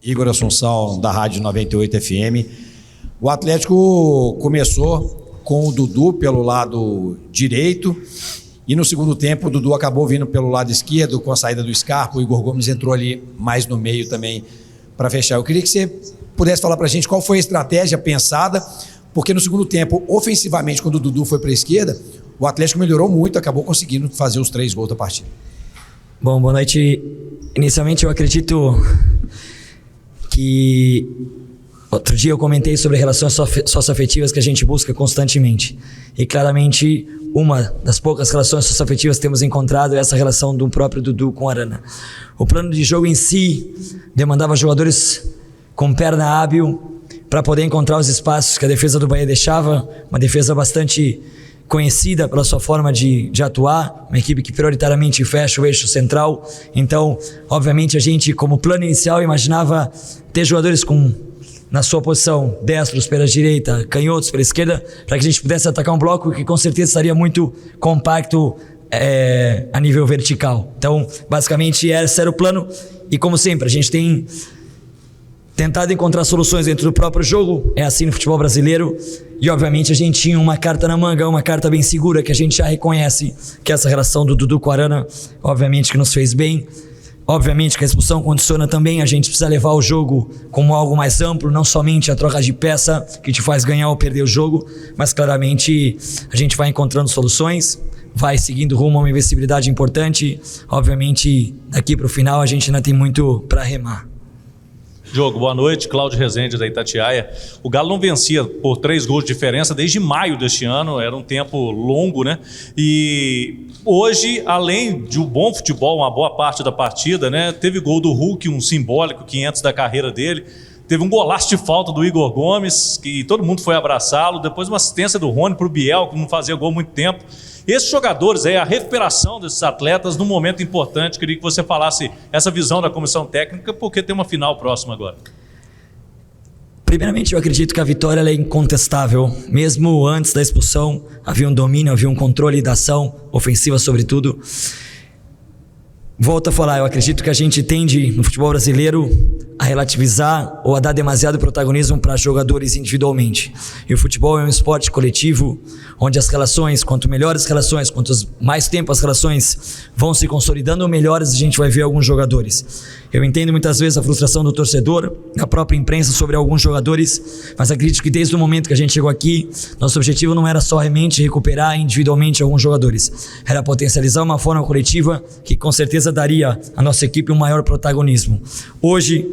Igor Assunção, da Rádio 98 FM. O Atlético começou com o Dudu pelo lado direito e no segundo tempo o Dudu acabou vindo pelo lado esquerdo com a saída do Scarpa. O Igor Gomes entrou ali mais no meio também para fechar. Eu queria que você pudesse falar para a gente qual foi a estratégia pensada, porque no segundo tempo, ofensivamente, quando o Dudu foi para a esquerda, o Atlético melhorou muito, acabou conseguindo fazer os 3 gols da partida. Bom, boa noite. Inicialmente eu acredito que outro dia eu comentei sobre relações socioafetivas que a gente busca constantemente. E claramente uma das poucas relações socioafetivas que temos encontrado é essa relação do próprio Dudu com o Arana. O plano de jogo em si demandava jogadores com perna hábil para poder encontrar os espaços que a defesa do Bahia deixava, uma defesa bastante conhecida pela sua forma de atuar, uma equipe que prioritariamente fecha o eixo central. Então, obviamente, a gente, como plano inicial, imaginava ter jogadores na sua posição, destros pela direita, canhotos pela esquerda, para que a gente pudesse atacar um bloco que com certeza estaria muito compacto a nível vertical. Então, basicamente, esse era o plano. E como sempre, a gente tem tentado encontrar soluções dentro do próprio jogo, é assim no futebol brasileiro, e obviamente a gente tinha uma carta na manga, uma carta bem segura, que a gente já reconhece, que é essa relação do Dudu com o Arana, obviamente que nos fez bem, obviamente que a expulsão condiciona também, a gente precisa levar o jogo como algo mais amplo, não somente a troca de peça que te faz ganhar ou perder o jogo, mas claramente a gente vai encontrando soluções, vai seguindo rumo a uma invencibilidade importante, obviamente daqui para o final a gente ainda tem muito para remar. Diogo, boa noite. Cláudio Rezende, da Itatiaia. O Galo não vencia por 3 gols de diferença desde maio deste ano, era um tempo longo, né? E hoje, além de um bom futebol, uma boa parte da partida, né? Teve gol do Hulk, um simbólico 500 da carreira dele. Teve um golaço de falta do Igor Gomes, que todo mundo foi abraçá-lo. Depois uma assistência do Rony para o Biel, que não fazia gol há muito tempo. Esses jogadores, a recuperação desses atletas num momento importante, queria que você falasse essa visão da comissão técnica, porque tem uma final próxima agora. Primeiramente, eu acredito que a vitória ela é incontestável. Mesmo antes da expulsão, havia um domínio, havia um controle da ação, ofensiva sobretudo. Volto a falar, eu acredito que a gente tende, no futebol brasileiro, a relativizar ou a dar demasiado protagonismo para jogadores individualmente. E o futebol é um esporte coletivo, onde as relações, quanto melhores as relações, quanto mais tempo as relações vão se consolidando, melhores a gente vai ver alguns jogadores. Eu entendo muitas vezes a frustração do torcedor, da própria imprensa sobre alguns jogadores, mas acredito que desde o momento que a gente chegou aqui, nosso objetivo não era só realmente recuperar individualmente alguns jogadores, era potencializar uma forma coletiva que com certeza daria à nossa equipe um maior protagonismo. Hoje,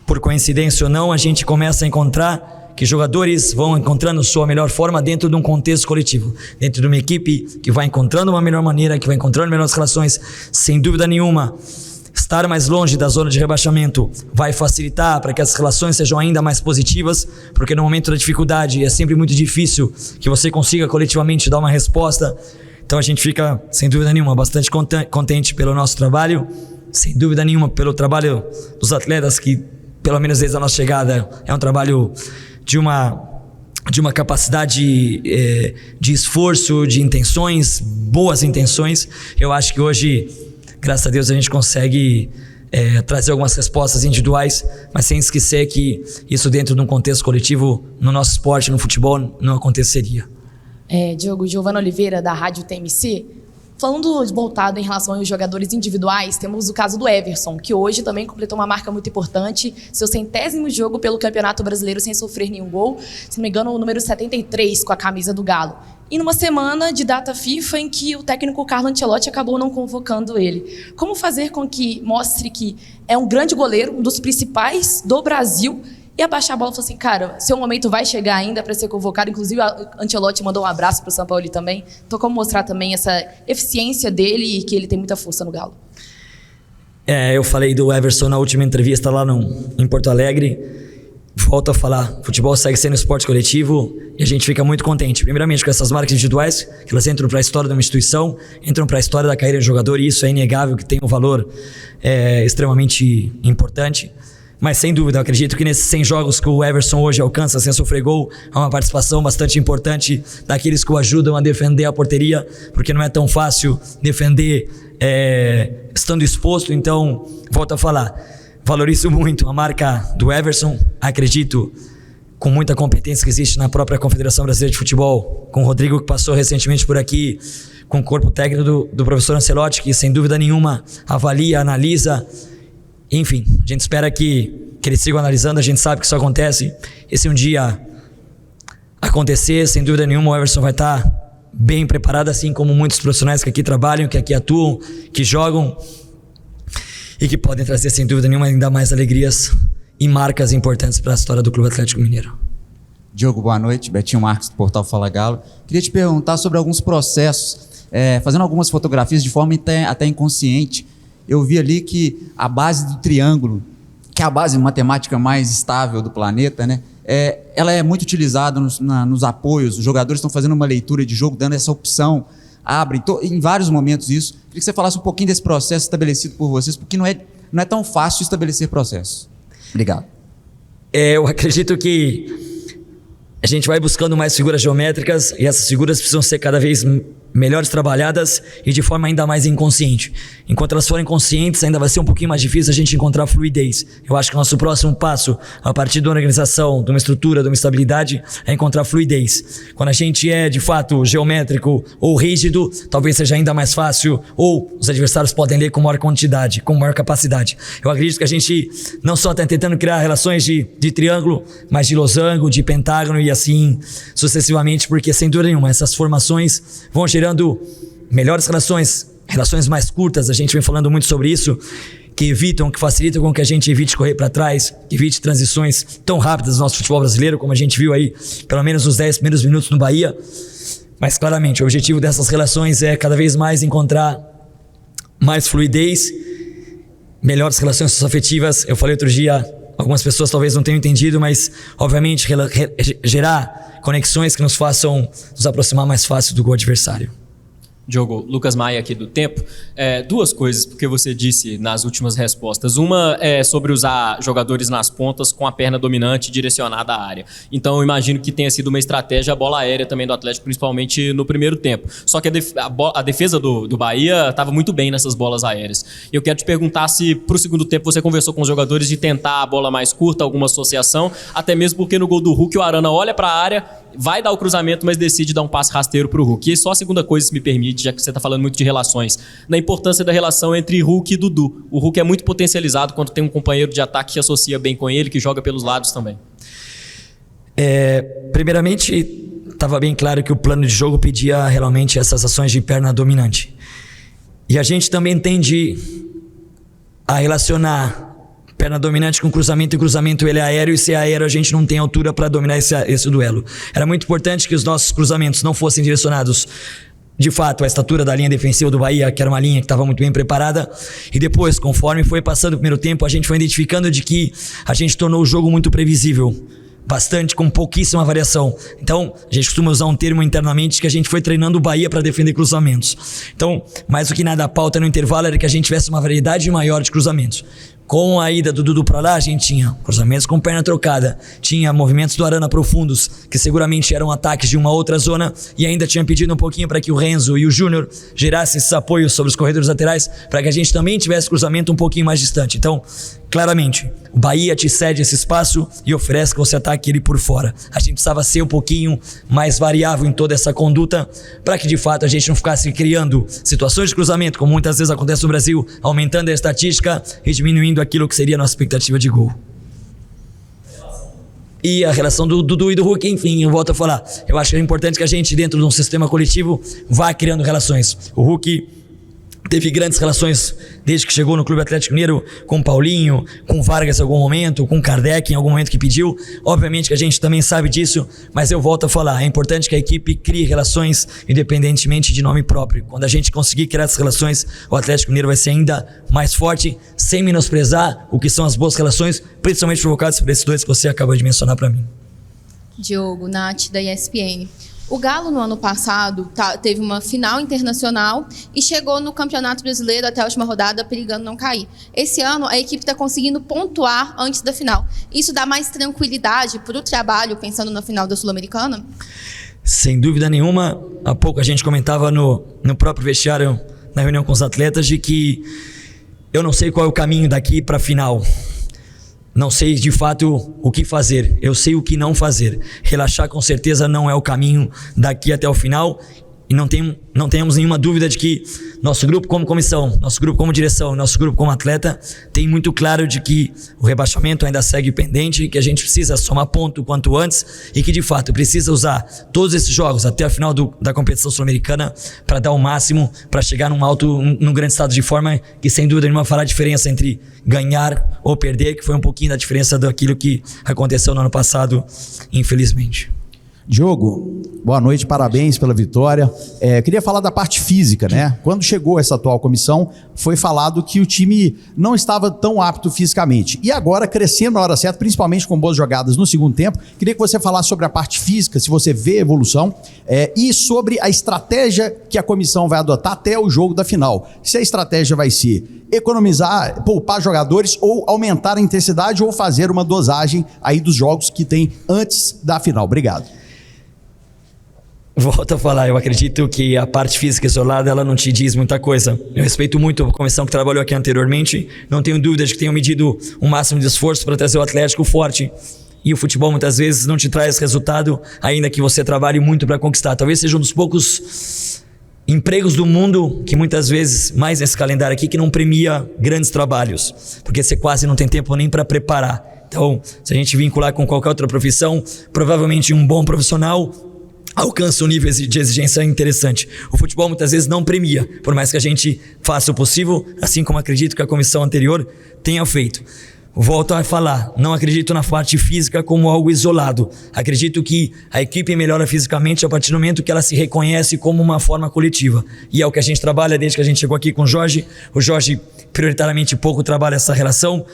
por coincidência ou não, a gente começa a encontrar que jogadores vão encontrando sua melhor forma dentro de um contexto coletivo, dentro de uma equipe que vai encontrando uma melhor maneira, que vai encontrando melhores relações. Sem dúvida nenhuma, estar mais longe da zona de rebaixamento vai facilitar para que as relações sejam ainda mais positivas, porque no momento da dificuldade é sempre muito difícil que você consiga coletivamente dar uma resposta. Então a gente fica, sem dúvida nenhuma, bastante contente pelo nosso trabalho, sem dúvida nenhuma pelo trabalho dos atletas que, pelo menos desde a nossa chegada, é um trabalho de uma capacidade de esforço, de intenções, boas intenções. Eu acho que hoje, graças a Deus, a gente consegue trazer algumas respostas individuais, mas sem esquecer que isso dentro de um contexto coletivo, no nosso esporte, no futebol, não aconteceria. Diogo, Giovana Oliveira, da Rádio TMC. Falando voltado em relação aos jogadores individuais, temos o caso do Everson, que hoje também completou uma marca muito importante, seu 100º jogo pelo Campeonato Brasileiro sem sofrer nenhum gol, se não me engano o número 73 com a camisa do Galo. E numa semana de data FIFA em que o técnico Carlo Ancelotti acabou não convocando ele. Como fazer com que mostre que é um grande goleiro, um dos principais do Brasil, e abaixar a bola e falar assim, cara, seu momento vai chegar ainda para ser convocado. Inclusive, a Ancelotti mandou um abraço para o São Paulo também. Então, como mostrar também essa eficiência dele e que ele tem muita força no Galo? Eu falei do Everson na última entrevista lá em Porto Alegre. Volto a falar, futebol segue sendo esporte coletivo e a gente fica muito contente. Primeiramente com essas marcas individuais, que elas entram para a história de uma instituição, entram para a história da carreira de jogador, e isso é inegável que tem um valor extremamente importante. Mas sem dúvida, eu acredito que nesses 100 jogos que o Everson hoje alcança sem sofrer gol, há uma participação bastante importante daqueles que o ajudam a defender a porteria, porque não é tão fácil defender estando exposto. Então, volto a falar, valorizo muito a marca do Everson, acredito com muita competência que existe na própria Confederação Brasileira de Futebol, com o Rodrigo que passou recentemente por aqui, com o corpo técnico do professor Ancelotti, que sem dúvida nenhuma avalia, analisa, enfim, a gente espera que eles sigam analisando, a gente sabe que isso acontece, e se um dia acontecer, sem dúvida nenhuma o Everson vai estar bem preparado, assim como muitos profissionais que aqui trabalham, que aqui atuam, que jogam, e que podem trazer sem dúvida nenhuma ainda mais alegrias e marcas importantes para a história do Clube Atlético Mineiro. Diogo, boa noite. Betinho Marques, do Portal Fala Galo. Queria te perguntar sobre alguns processos. Fazendo algumas fotografias de forma até inconsciente, eu vi ali que a base do triângulo, que é a base matemática mais estável do planeta, né? Ela é muito utilizada nos apoios. Os jogadores estão fazendo uma leitura de jogo, dando essa opção, abrem em vários momentos isso. Queria que você falasse um pouquinho desse processo estabelecido por vocês, porque não é tão fácil estabelecer processos. Obrigado. Eu acredito que a gente vai buscando mais figuras geométricas e essas figuras precisam ser cada vez melhores trabalhadas e de forma ainda mais inconsciente. Enquanto elas forem conscientes, ainda vai ser um pouquinho mais difícil a gente encontrar fluidez. Eu acho que o nosso próximo passo, a partir de uma organização, de uma estrutura, de uma estabilidade, é encontrar fluidez. Quando a gente é, de fato, geométrico ou rígido, talvez seja ainda mais fácil, ou os adversários podem ler com maior quantidade, com maior capacidade. Eu acredito que a gente não só está tentando criar relações de triângulo, mas de losango, de pentágono e assim sucessivamente, porque, sem dúvida nenhuma, essas formações vão gerando melhores relações mais curtas, a gente vem falando muito sobre isso, que facilitam com que a gente evite correr para trás, que evite transições tão rápidas no nosso futebol brasileiro, como a gente viu aí, pelo menos nos 10 primeiros minutos no Bahia. Mas claramente, o objetivo dessas relações é cada vez mais encontrar mais fluidez, melhores relações socioafetivas. Eu falei outro dia, algumas pessoas talvez não tenham entendido, mas obviamente gerar conexões que nos façam nos aproximar mais fácil do gol adversário. Diogo, Lucas Maia aqui do Tempo. Duas coisas, porque você disse nas últimas respostas. Uma é sobre usar jogadores nas pontas com a perna dominante direcionada à área. Então eu imagino que tenha sido uma estratégia a bola aérea também do Atlético, principalmente no primeiro tempo. Só que a defesa do Bahia estava muito bem nessas bolas aéreas. Eu quero te perguntar se para o segundo tempo você conversou com os jogadores de tentar a bola mais curta, alguma associação, até mesmo porque no gol do Hulk o Arana olha para a área, vai dar o cruzamento, mas decide dar um passe rasteiro para o Hulk. E só a segunda coisa, se me permite, já que você está falando muito de relações, na importância da relação entre Hulk e Dudu. O Hulk é muito potencializado quando tem um companheiro de ataque que associa bem com ele, que joga pelos lados também. Primeiramente, estava bem claro que o plano de jogo pedia realmente essas ações de perna dominante. E a gente também tende a relacionar perna dominante com cruzamento, e cruzamento ele é aéreo, e se é aéreo a gente não tem altura para dominar esse duelo. Era muito importante que os nossos cruzamentos não fossem direcionados de fato à estatura da linha defensiva do Bahia, que era uma linha que estava muito bem preparada, e depois, conforme foi passando o primeiro tempo, a gente foi identificando de que a gente tornou o jogo muito previsível, bastante, com pouquíssima variação. Então, a gente costuma usar um termo internamente que a gente foi treinando o Bahia para defender cruzamentos. Então, mais do que nada, a pauta no intervalo era que a gente tivesse uma variedade maior de cruzamentos. Com a ida do Dudu para lá, a gente tinha cruzamentos com perna trocada, tinha movimentos do Arana profundos, que seguramente eram ataques de uma outra zona, e ainda tinha pedido um pouquinho para que o Renzo e o Júnior gerassem esses apoios sobre os corredores laterais, para que a gente também tivesse cruzamento um pouquinho mais distante. Então, claramente, o Bahia te cede esse espaço e oferece que você ataque ele por fora. A gente precisava ser um pouquinho mais variável em toda essa conduta, para que de fato a gente não ficasse criando situações de cruzamento, como muitas vezes acontece no Brasil, aumentando a estatística e diminuindo aquilo que seria a nossa expectativa de gol. E a relação do Dudu e do Hulk, enfim, eu volto a falar, eu acho que é importante que a gente, dentro de um sistema coletivo, vá criando relações. O Hulk teve grandes relações desde que chegou no Clube Atlético Mineiro com o Paulinho, com o Vargas em algum momento, com o Kardec em algum momento que pediu. Obviamente que a gente também sabe disso, mas eu volto a falar, é importante que a equipe crie relações independentemente de nome próprio. Quando a gente conseguir criar essas relações, o Atlético Mineiro vai ser ainda mais forte, sem menosprezar o que são as boas relações, principalmente provocadas por esses dois que você acabou de mencionar para mim. Diogo, Nath, da ESPN. O Galo, no ano passado, teve uma final internacional e chegou no Campeonato Brasileiro até a última rodada, perigando não cair. Esse ano, a equipe está conseguindo pontuar antes da final. Isso dá mais tranquilidade para o trabalho, pensando na final da Sul-Americana? Sem dúvida nenhuma. Há pouco a gente comentava no próprio vestiário, na reunião com os atletas, de que eu não sei qual é o caminho daqui para a final. Não sei de fato o que fazer, eu sei o que não fazer. Relaxar com certeza não é o caminho daqui até o final. E não tenhamos nenhuma dúvida de que nosso grupo como comissão, nosso grupo como direção, nosso grupo como atleta tem muito claro de que o rebaixamento ainda segue pendente, que a gente precisa somar ponto o quanto antes e que de fato precisa usar todos esses jogos até a final da competição sul-americana para dar o máximo, para chegar num grande estado de forma que sem dúvida nenhuma fará diferença entre ganhar ou perder, que foi um pouquinho da diferença daquilo que aconteceu no ano passado, infelizmente. Diogo, boa noite, parabéns pela vitória. Queria falar da parte física, né? Quando chegou essa atual comissão, foi falado que o time não estava tão apto fisicamente. E agora, crescendo na hora certa, principalmente com boas jogadas no segundo tempo, queria que você falasse sobre a parte física, se você vê evolução, e sobre a estratégia que a comissão vai adotar até o jogo da final. Se a estratégia vai ser economizar, poupar jogadores ou aumentar a intensidade ou fazer uma dosagem aí dos jogos que tem antes da final. Obrigado. Volto a falar, eu acredito que a parte física isolada, ela não te diz muita coisa. Eu respeito muito a comissão que trabalhou aqui anteriormente, não tenho dúvida de que tenham medido o máximo de esforço para trazer o Atlético forte. E o futebol muitas vezes não te traz resultado, ainda que você trabalhe muito para conquistar. Talvez seja um dos poucos empregos do mundo que muitas vezes, mais nesse calendário aqui, que não premia grandes trabalhos, porque você quase não tem tempo nem para preparar. Então, se a gente vincular com qualquer outra profissão, provavelmente um bom profissional alcança um nível de exigência interessante. O futebol muitas vezes não premia, por mais que a gente faça o possível, assim como acredito que a comissão anterior tenha feito. Volto a falar, não acredito na parte física como algo isolado. Acredito que a equipe melhora fisicamente a partir do momento que ela se reconhece como uma forma coletiva. E é o que a gente trabalha desde que a gente chegou aqui com o Jorge. O Jorge, prioritariamente, pouco trabalha essa relação,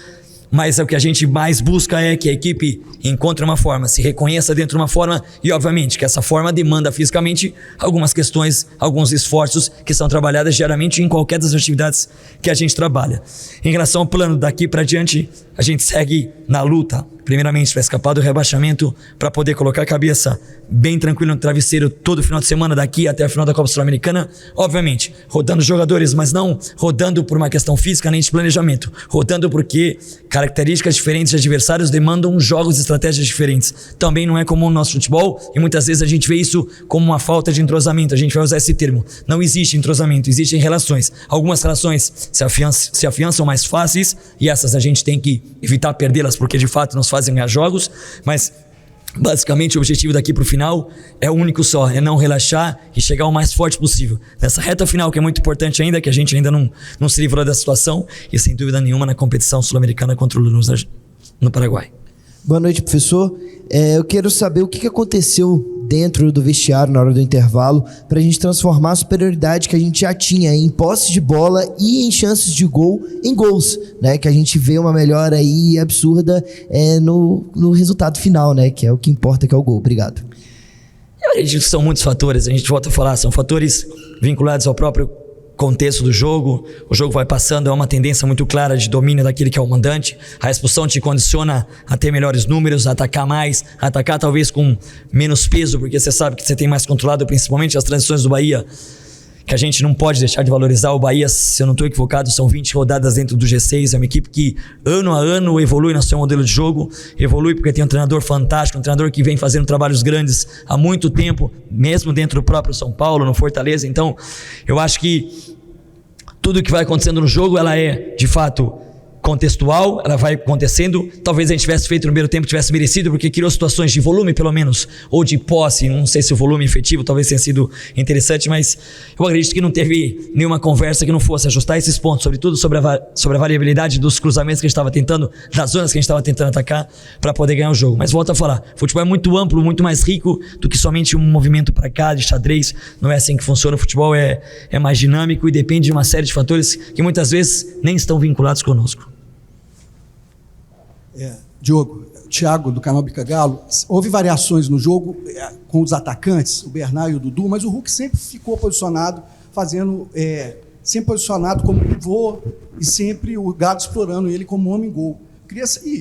mas o que a gente mais busca é que a equipe encontre uma forma, se reconheça dentro de uma forma e, obviamente, que essa forma demanda fisicamente algumas questões, alguns esforços que são trabalhados diariamente em qualquer das atividades que a gente trabalha. Em relação ao plano daqui para diante, a gente segue na luta, primeiramente para escapar do rebaixamento, para poder colocar a cabeça bem tranquila no travesseiro todo final de semana daqui até a final da Copa Sul-Americana, obviamente, rodando jogadores, mas não rodando por uma questão física nem de planejamento, rodando porque características diferentes de adversários demandam jogos e estratégias diferentes. Também não é comum no nosso futebol e muitas vezes a gente vê isso como uma falta de entrosamento, a gente vai usar esse termo. Não existe entrosamento, existem relações. Algumas relações se afiançam mais fáceis e essas a gente tem que evitar perdê-las porque de fato nos fazem ganhar jogos, mas basicamente o objetivo daqui para o final é o único só, é não relaxar e chegar o mais forte possível. Nessa reta final que é muito importante ainda, que a gente ainda não se livrou da situação e sem dúvida nenhuma na competição sul-americana contra o Lanús no Paraguai. Boa noite, professor. Eu quero saber o que aconteceu dentro do vestiário na hora do intervalo para a gente transformar a superioridade que a gente já tinha em posse de bola e em chances de gol em gols, né? Que a gente vê uma melhora aí absurda no resultado final, né? Que é o que importa, que é o gol. Obrigado. Eu acredito que são muitos fatores, a gente volta a falar, são fatores vinculados ao próprio contexto do jogo, o jogo vai passando, é uma tendência muito clara de domínio daquele que é o mandante, a expulsão te condiciona a ter melhores números, a atacar mais, a atacar talvez com menos peso, porque você sabe que você tem mais controlado, principalmente as transições do Bahia, que a gente não pode deixar de valorizar. O Bahia, se eu não estou equivocado, são 20 rodadas dentro do G6, é uma equipe que ano a ano evolui no seu modelo de jogo, evolui porque tem um treinador fantástico, um treinador que vem fazendo trabalhos grandes há muito tempo, mesmo dentro do próprio São Paulo, no Fortaleza. Então, eu acho que tudo que vai acontecendo no jogo, ela é, de fato, contextual, ela vai acontecendo. Talvez a gente tivesse feito no primeiro tempo, tivesse merecido, porque criou situações de volume, pelo menos, ou de posse. Não sei se o volume efetivo talvez tenha sido interessante, mas eu acredito que não teve nenhuma conversa que não fosse ajustar esses pontos, sobretudo sobre a variabilidade dos cruzamentos que a gente estava tentando, das zonas que a gente estava tentando atacar para poder ganhar o jogo. Mas volto a falar, o futebol é muito amplo, muito mais rico do que somente um movimento para cá, de xadrez. Não é assim que funciona. O futebol é mais dinâmico e depende de uma série de fatores que muitas vezes nem estão vinculados conosco. Diogo, Thiago do canal Bica Galo, houve variações no jogo com os atacantes, o Bernard e o Dudu, mas o Hulk sempre ficou posicionado, sempre posicionado como pivô e sempre o Galo explorando ele como homem-gol.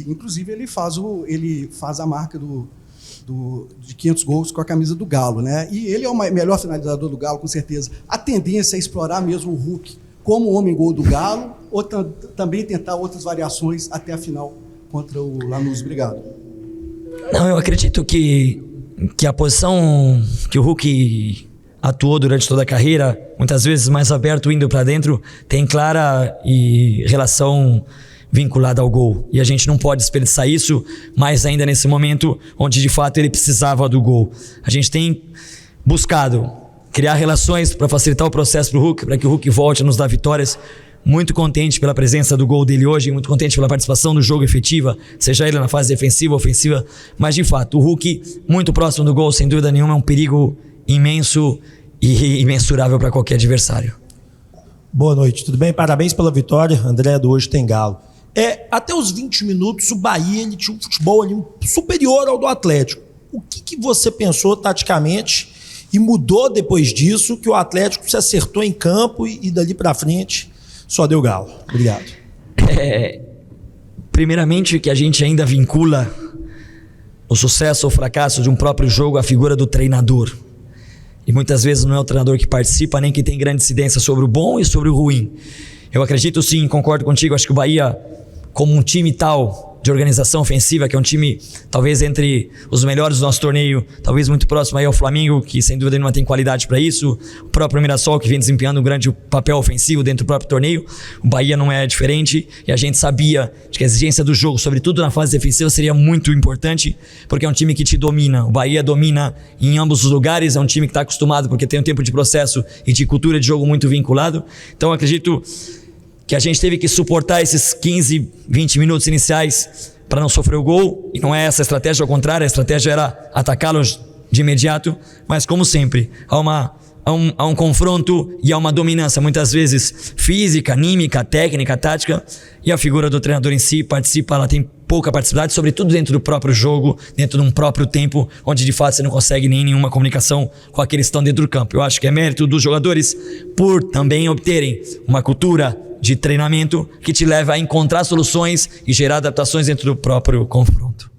Inclusive ele faz a marca de 500 gols com a camisa do Galo, né? E ele é o melhor finalizador do Galo, com certeza. A tendência é explorar mesmo o Hulk como homem-gol do Galo ou também tentar outras variações até a final contra o Lanús. Obrigado. Não, eu acredito que a posição que o Hulk atuou durante toda a carreira, muitas vezes mais aberto, indo para dentro, tem clara e relação vinculada ao gol. E a gente não pode desperdiçar isso, mais ainda nesse momento onde de fato ele precisava do gol. A gente tem buscado criar relações para facilitar o processo para o Hulk, para que o Hulk volte a nos dar vitórias. Muito contente pela presença do gol dele hoje, muito contente pela participação no jogo efetiva, seja ele na fase defensiva ou ofensiva, mas de fato, o Hulk, muito próximo do gol, sem dúvida nenhuma, é um perigo imenso e imensurável para qualquer adversário. Boa noite, tudo bem? Parabéns pela vitória, André do Hoje Tem Galo. Até os 20 minutos, o Bahia ele tinha um futebol ali superior ao do Atlético. O que você pensou taticamente e mudou depois disso, que o Atlético se acertou em campo e dali para frente só deu Galo? Obrigado. Primeiramente, que a gente ainda vincula o sucesso ou fracasso de um próprio jogo à figura do treinador. E muitas vezes não é o treinador que participa nem que tem grande incidência sobre o bom e sobre o ruim. Eu acredito sim, concordo contigo, acho que o Bahia, como um time tal de organização ofensiva, que é um time talvez entre os melhores do nosso torneio, talvez muito próximo aí ao Flamengo, que sem dúvida nenhuma tem qualidade para isso, o próprio Mirassol, que vem desempenhando um grande papel ofensivo dentro do próprio torneio. O Bahia não é diferente e a gente sabia de que a exigência do jogo, sobretudo na fase defensiva, seria muito importante, porque é um time que te domina. O Bahia domina em ambos os lugares, é um time que está acostumado porque tem um tempo de processo e de cultura de jogo muito vinculado. Então eu acredito que a gente teve que suportar esses 15, 20 minutos iniciais para não sofrer o gol, e não é essa a estratégia, ao contrário, a estratégia era atacá-los de imediato, mas como sempre, há um confronto e há uma dominância, muitas vezes física, anímica, técnica, tática, e a figura do treinador em si participa, ela tem pouca participação, sobretudo dentro do próprio jogo, dentro de um próprio tempo, onde de fato você não consegue nem nenhuma comunicação com aqueles que estão dentro do campo. Eu acho que é mérito dos jogadores por também obterem uma cultura de treinamento que te leva a encontrar soluções e gerar adaptações dentro do próprio confronto.